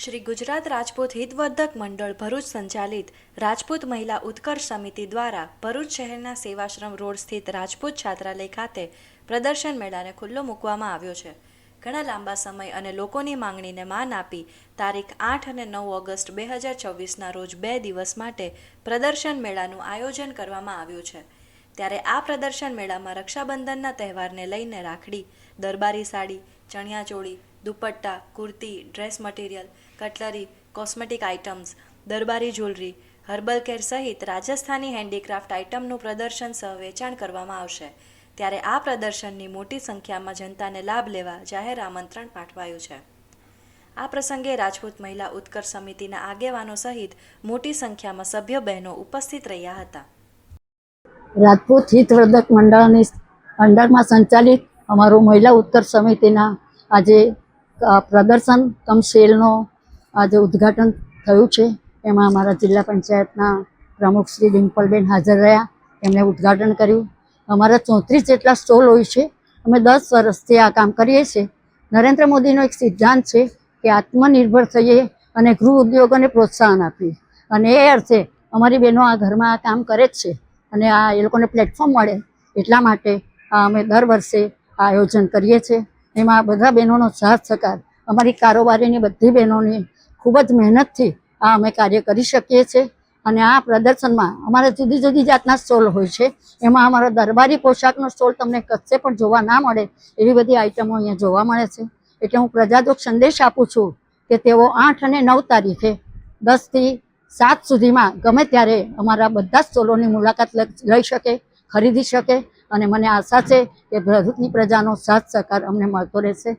શ્રી ગુજરાત રાજપૂત હિતવર્ધક મંડળ ભરૂચ સંચાલિત રાજપૂત મહિલા ઉત્કર્ષ સમિતિ દ્વારા ભરૂચ શહેરના સેવાશ્રમ રોડ સ્થિત રાજપૂત છાત્રાલય ખાતે પ્રદર્શન મેળાને ખુલ્લો મૂકવામાં આવ્યો છે। ઘણા લાંબા સમય અને લોકોની માંગણીને માન આપી તારીખ 8 અને 9 ઓગસ્ટ 2024ના રોજ 2 દિવસ માટે પ્રદર્શન મેળાનું આયોજન કરવામાં આવ્યું છે। ત્યારે આ પ્રદર્શન મેળામાં રક્ષાબંધનના તહેવારને લઈને રાખડી, દરબારી સાડી, ચણિયાચોળી, dupatta, kurti, dress material, cutlery, cosmetic items, દરબારી જ્વેલરી, હર્બલ કેર સહિત રાજસ્થાની હેન્ડીક્રાફ્ટ આઇટમનું પ્રદર્શન સહ વેચાણ કરવામાં આવશે। ત્યારે આ પ્રદર્શનની મોટી સંખ્યામાં જનતાને લાભ લેવા જાહેર આમંત્રણ પાઠવાયું છે। આ પ્રસંગે રાજપૂત મહિલા ઉત્કર્ષ સમિતિના આગેવાનો સહિત મોટી સંખ્યામાં સભ્ય બહેનો ઉપસ્થિત રહ્યા હતા। રાજપૂત હિતવર્ધક મંડળની અંડરમાં સંચાલિત અમારું મહિલા ઉત્કર્ષ સમિતિના આજે પ્રદર્શન કમ સેલનો આજે ઉદ્ઘાટન થયું છે। એમાં અમારા જિલ્લા પંચાયતના પ્રમુખ શ્રી ડિમ્પલબેન હાજર રહ્યા, એમણે ઉદ્ઘાટન કર્યું। અમારા 34 જેટલા સ્ટોલ હોય છે। અમે 10 વર્ષથી આ કામ કરીએ છીએ। નરેન્દ્ર મોદીનો એક સિદ્ધાંત છે કે આત્મનિર્ભર થઈએ અને ગૃહ ઉદ્યોગોને પ્રોત્સાહન આપીએ, અને એ અર્થે અમારી બહેનો આ ઘરમાં આ કામ કરે જ છે અને આ એ લોકોને પ્લેટફોર્મ મળે એટલા માટે અમે દર વર્ષે આ આયોજન કરીએ છીએ। એમાં બધા બહેનોનો સાથ સહકાર, અમારી કારોબારીની બધી બહેનોની ખૂબ જ મહેનતથી આ અમે કાર્ય કરી શકીએ છીએ। અને આ પ્રદર્શનમાં અમારા જુદી જુદી જાતના સ્ટોલ હોય છે। એમાં અમારો દરબારી પોશાકનો સ્ટોલ તમને કશે પણ જોવા ના મળે એવી બધી આઇટમો અહીંયા જોવા મળે છે। એટલે હું પ્રજાજોગ સંદેશ આપું છું કે તેઓ 8 અને 9 તારીખે 10 થી 7 સુધીમાં ગમે ત્યારે અમારા બધા સ્ટોલોની મુલાકાત લઈ શકે, ખરીદી શકે, અને મને આશા છે કે ભરૂચની પ્રજાનો સાથ સહકાર અમને મળતો રહેશે।